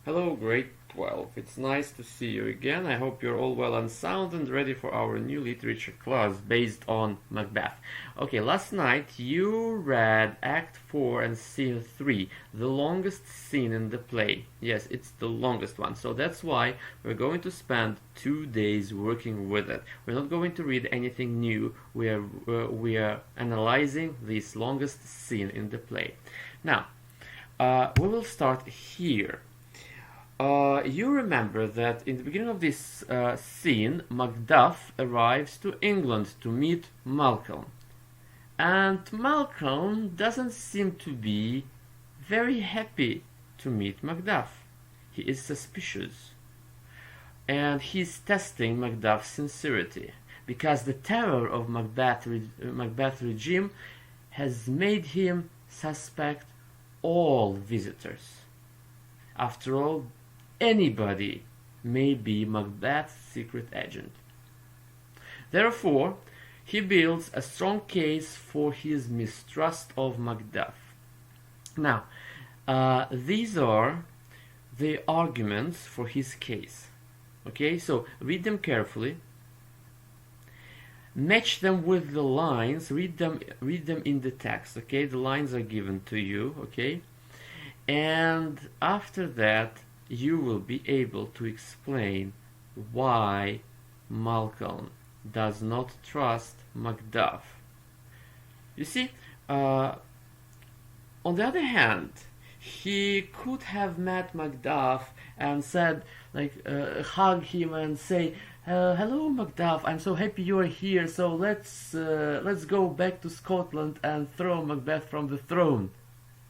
Hello, grade 12. It's nice to see you again. I hope you're all well and sound and ready for our new literature class based on Macbeth. Okay, last night you read Act 4 and Scene 3, the longest scene in the play. Yes, it's the longest one, so that's why we're going to spend 2 days working with it. We're not going to read anything new, we are analyzing this longest scene in the play. Now, we will start here. You remember that in the beginning of this scene, Macduff arrives to England to meet Malcolm. And Malcolm doesn't seem to be very happy to meet Macduff. He is suspicious. And he's testing Macduff's sincerity because the terror of Macbeth regime has made him suspect all visitors. After all, anybody may be Macbeth's secret agent. Therefore, he builds a strong case for his mistrust of Macduff. Now, these are the arguments for his case. Okay, so read them carefully. Match them with the lines. Read them in the text. Okay, the lines are given to you. Okay, and after that, you will be able to explain why Malcolm does not trust Macduff. You see, on the other hand, he could have met Macduff and said, hug him and say, "Hello, Macduff. I'm so happy you are here. So let's go back to Scotland and throw Macbeth from the throne."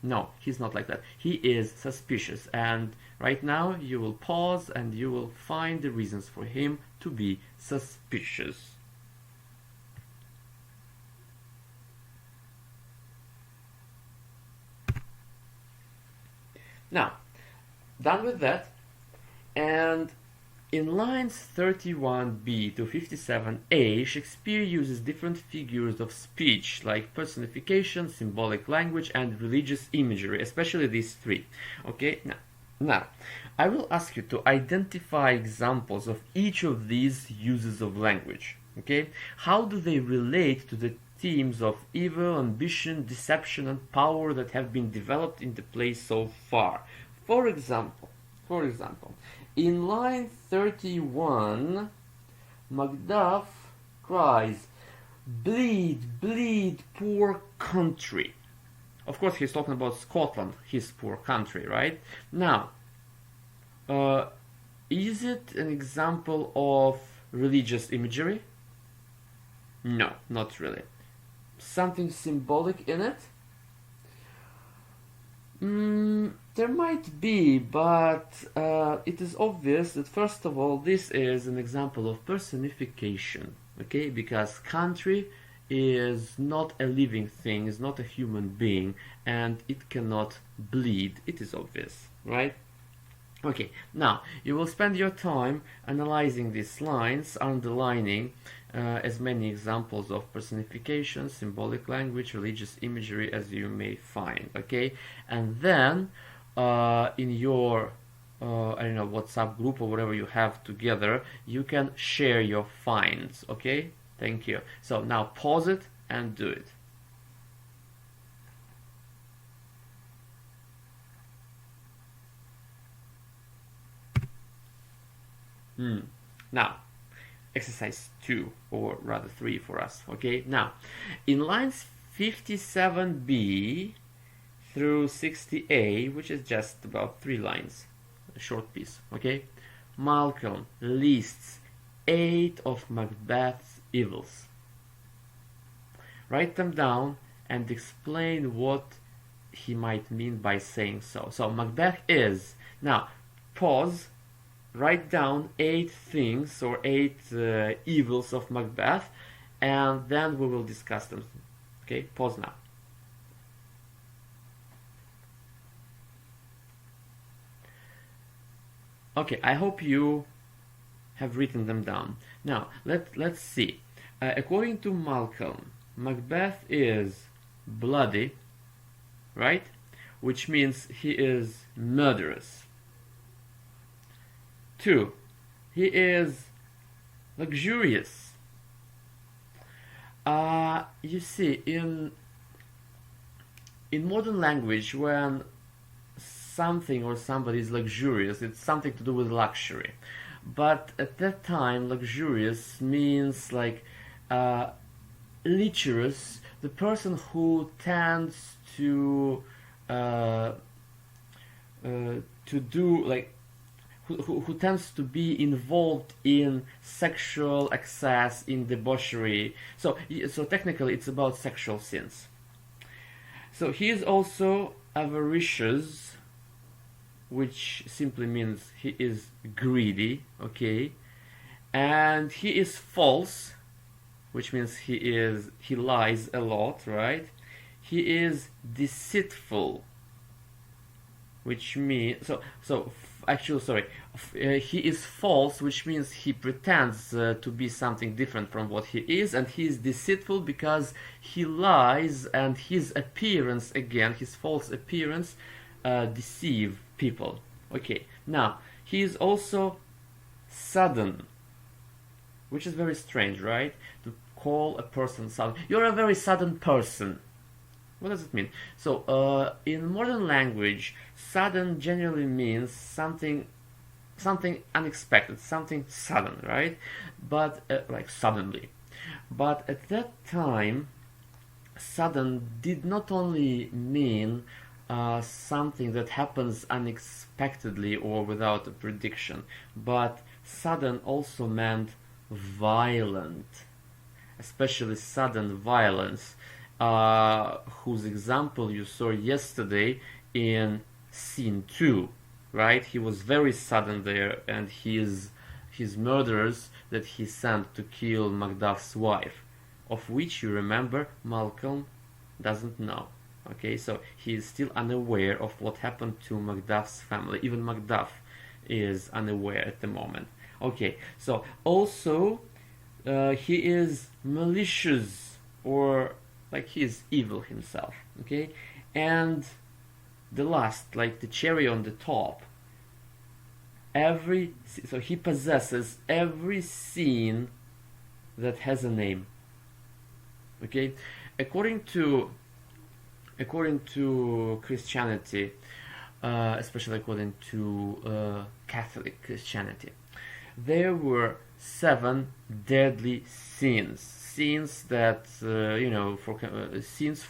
No, he's not like that. He is suspicious, and right now you will pause and you will find the reasons for him to be suspicious. Now, done with that, and in lines 31b to 57a, Shakespeare uses different figures of speech like personification, symbolic language, and religious imagery, especially these three. Okay, now I will ask you to identify examples of each of these uses of language. Okay, how do they relate to the themes of evil, ambition, deception, and power that have been developed in the play so far? For example, in line 31, Macduff cries, "Bleed, bleed, poor country." Of course, he's talking about Scotland, his poor country, right? Now, is it an example of religious imagery? No, not really. Something symbolic in it? There might be, but it is obvious that first of all this is an example of personification, okay? Because country is not a living thing, is not a human being, and it cannot bleed. It is obvious, right? Okay, now you will spend your time analyzing these lines, underlining as many examples of personification, symbolic language, religious imagery as you may find. Okay, and then in your I don't know, WhatsApp group or whatever you have together, you can share your finds. Okay, thank you. So now pause it and do it. Now, exercise 2, or rather 3 for us. Okay, now in lines 57b through 60a, which is just about 3 lines, a short piece. Okay, Malcolm lists 8 of Macbeth's evils. Write them down and explain what he might mean by saying so. So Macbeth is, now pause, write down 8 things or 8 evils of Macbeth, and then we will discuss them. Okay, pause now. Okay, I hope you have written them down. Now, let's see. According to Malcolm, Macbeth is bloody, right? Which means he is murderous. 2. He is luxurious. You see, in modern language, when something or somebody is luxurious, it's something to do with luxury. But at that time, luxurious means like lecherous, the person who tends to do like who tends to be involved in sexual excess, in debauchery. So technically, it's about sexual sins. So he is also avaricious, which simply means he is greedy, okay? And he is false, which means he lies a lot, right? He is deceitful, which means he is false, which means he pretends to be something different from what he is, and he is deceitful because he lies, and his appearance, again, his false appearance, deceive people. Okay, now he is also sudden, which is very strange, right? To call a person sudden. You're a very sudden person. What does it mean? So in modern language, sudden generally means something unexpected, something sudden, right? But like suddenly. But at that time, sudden did not only mean something that happens unexpectedly or without a prediction, but sudden also meant violent, especially sudden violence, whose example you saw yesterday in scene 2, right? He was very sudden there, and his murderers that he sent to kill Macduff's wife, of which, you remember, Malcolm doesn't know. Okay, so he is still unaware of what happened to Macduff's family. Even Macduff is unaware at the moment. Okay, so also he is malicious, or like he is evil himself. Okay, and the last, like the cherry on the top, so he possesses every sin that has a name. Okay, according to Christianity, especially according to Catholic Christianity, there were 7 deadly sins that sins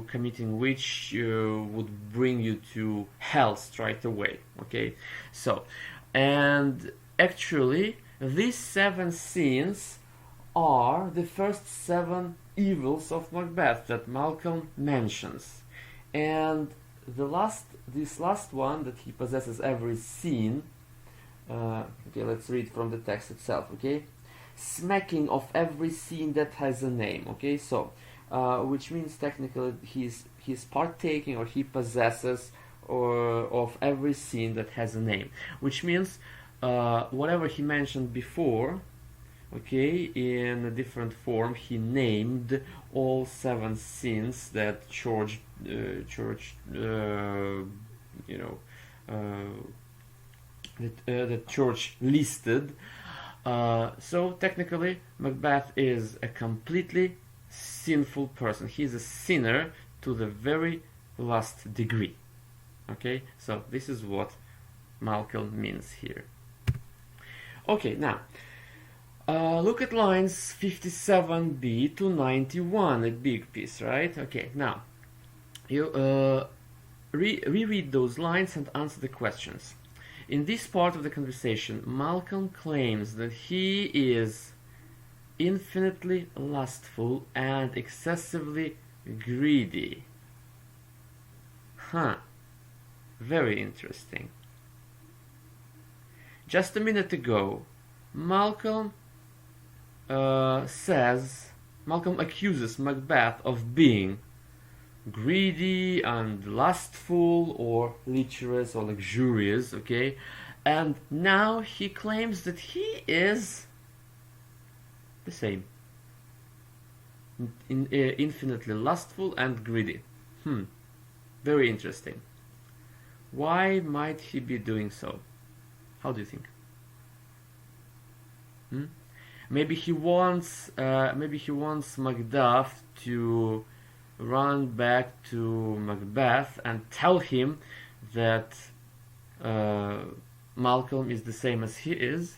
committing which would bring you to hell straight away. Okay, so, and actually these 7 sins are the first 7 evils of Macbeth that Malcolm mentions, and this last one, that he possesses every sin. Okay, let's read from the text itself. Okay, smacking of every sin that has a name. Okay, so which means technically he's partaking, or he possesses of every sin that has a name, which means whatever he mentioned before, okay, in a different form, he named all 7 sins that Church the Church listed. So technically, Macbeth is a completely sinful person. He is a sinner to the very last degree. Okay, so this is what Malcolm means here. Okay, now look at lines 57b to 91, a big piece, right? Okay, now you reread those lines and answer the questions. In this part of the conversation, Malcolm claims that he is infinitely lustful and excessively greedy. Very interesting. Just a minute ago, Malcolm accuses Macbeth of being greedy and lustful, or lecherous, or luxurious, okay? And now he claims that he is the same. Infinitely lustful and greedy. Very interesting. Why might he be doing so? How do you think? Maybe he wants Macduff to run back to Macbeth and tell him that Malcolm is the same as he is,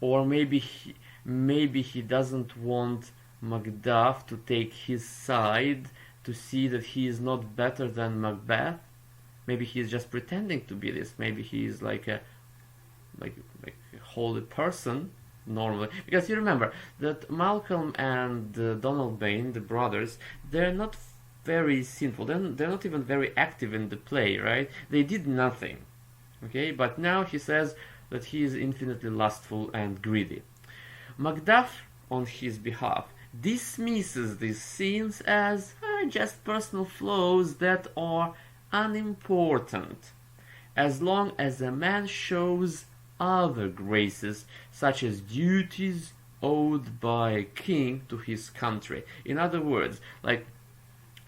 or maybe he doesn't want Macduff to take his side to see that he is not better than Macbeth. Maybe he is just pretending to be this. Maybe he is like a holy person normally, because you remember that Malcolm and Donald Bain, the brothers, they're not very sinful. They're not even very active in the play, right? They did nothing, okay? But now he says that he is infinitely lustful and greedy. Macduff, on his behalf, dismisses these sins as just personal flaws that are unimportant, as long as a man shows other graces, such as duties owed by a king to his country. In other words, like,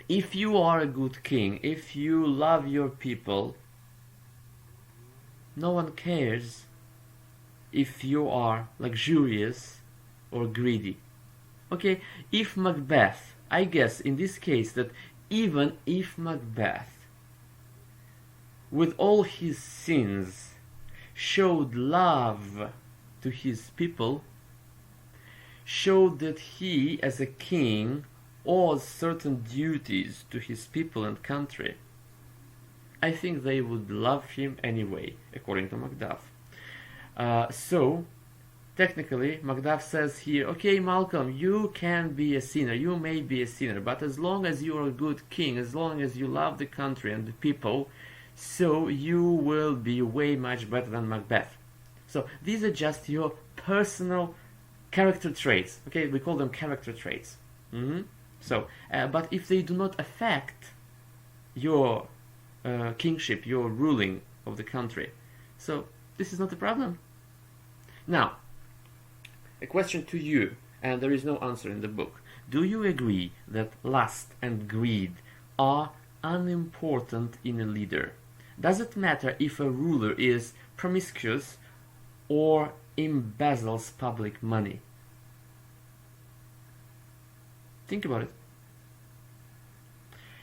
if you are a good king, if you love your people, no one cares if you are luxurious or greedy. Okay, if Macbeth, I guess in this case that even if Macbeth, with all his sins, showed love to his people, showed that he, as a king, owes certain duties to his people and country, I think they would love him anyway, according to Macduff. So, technically, Macduff says here, okay, Malcolm, you can be a sinner, you may be a sinner, but as long as you are a good king, as long as you love the country and the people, so you will be way much better than Macbeth. So these are just your personal character traits. Okay, we call them character traits. So, but if they do not affect your kingship, your ruling of the country, so this is not a problem. Now, a question to you, and there is no answer in the book. Do you agree that lust and greed are unimportant in a leader? Does it matter if a ruler is promiscuous or embezzles public money? Think about it.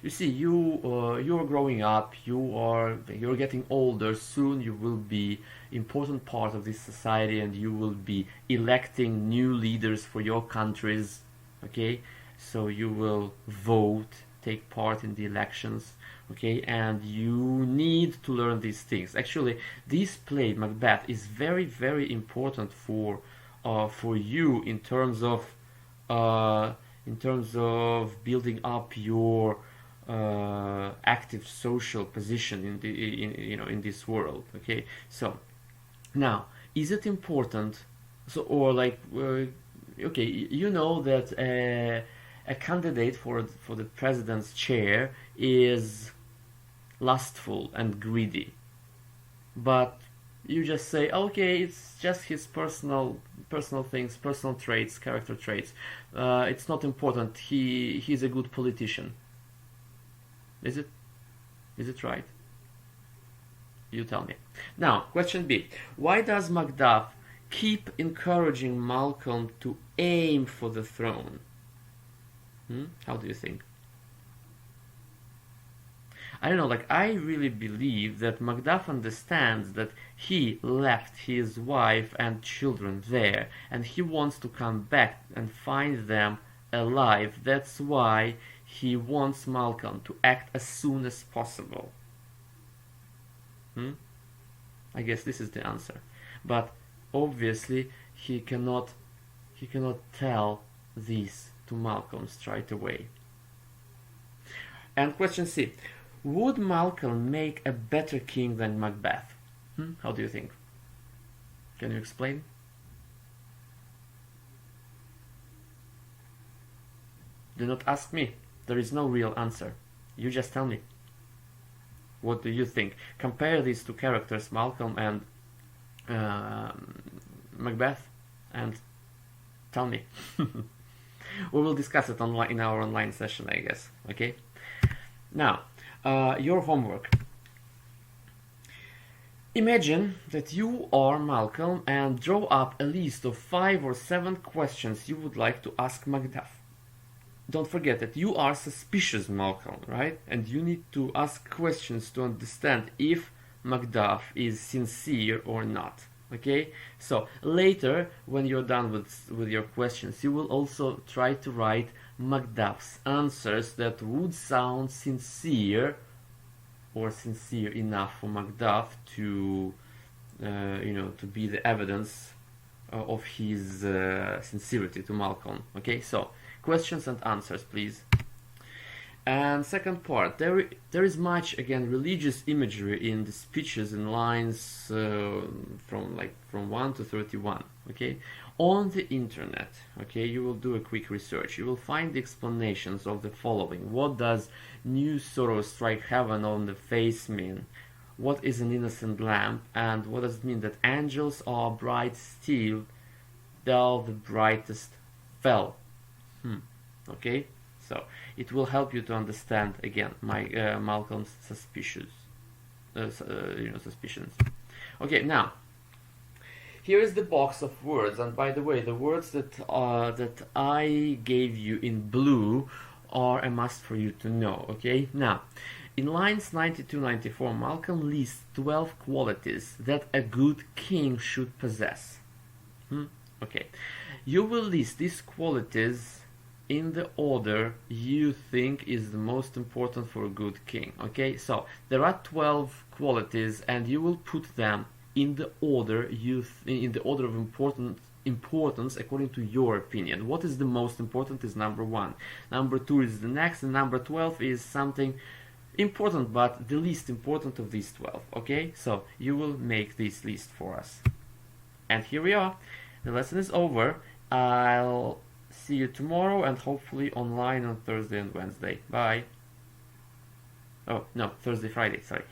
You see, you're growing up, you're getting older. Soon you will be important part of this society, and you will be electing new leaders for your countries. Okay, so you will vote, take part in the elections. Okay, and you need to learn these things. Actually, this play Macbeth is very, very important for you in terms of building up your active social position in this world. Okay, so now, is it important? So, or like, okay, you know that a candidate for the president's chair is lustful and greedy, but you just say, okay, it's just his personal things, personal traits, character traits. It's not important. He's a good politician. Is it right? You tell me. Now, question B. Why does Macduff keep encouraging Malcolm to aim for the throne? How do you think? I don't know, like, I really believe that Macduff understands that he left his wife and children there, and he wants to come back and find them alive. That's why he wants Malcolm to act as soon as possible. I guess this is the answer. But obviously he cannot tell this to Malcolm straight away. And question C. Would Malcolm make a better king than Macbeth? How do you think? Can you explain? Do not ask me. There is no real answer. You just tell me. What do you think? Compare these two characters, Malcolm and Macbeth, and tell me. We will discuss it in our online session, I guess. Okay? Now, your homework. Imagine that you are Malcolm and draw up a list of 5 or 7 questions you would like to ask Macduff. Don't forget that you are suspicious Malcolm, right? And you need to ask questions to understand if Macduff is sincere or not. Okay? So later, when you're done with your questions, you will also try to write Macduff's answers that would sound sincere or sincere enough for Macduff to, to be the evidence of his sincerity to Malcolm. Okay, so questions and answers, please. And second part, there is much again religious imagery in the speeches in lines from 1 to 31. Okay, on the internet. Okay, you will do a quick research. You will find the explanations of the following. What does "new sorrow strike heaven on the face" mean? What is an innocent lamp? And what does it mean that angels are bright steel, though the brightest fell? Okay, so it will help you to understand again Malcolm's suspicions. Okay, now here is the box of words, and by the way, the words that I gave you in blue are a must for you to know. Okay, now in lines 92-94, Malcolm lists 12 qualities that a good king should possess. Okay, you will list these qualities in the order you think is the most important for a good king. Okay, so there are 12 qualities, and you will put them in the order in the order of importance according to your opinion. What is the most important is number 1. Number 2 is the next, and number 12 is something important but the least important of these 12. Okay, so you will make this list for us. And here we are. The lesson is over. I'll see you tomorrow and hopefully online on Thursday and Wednesday. Bye. Oh, no, Thursday, Friday, sorry.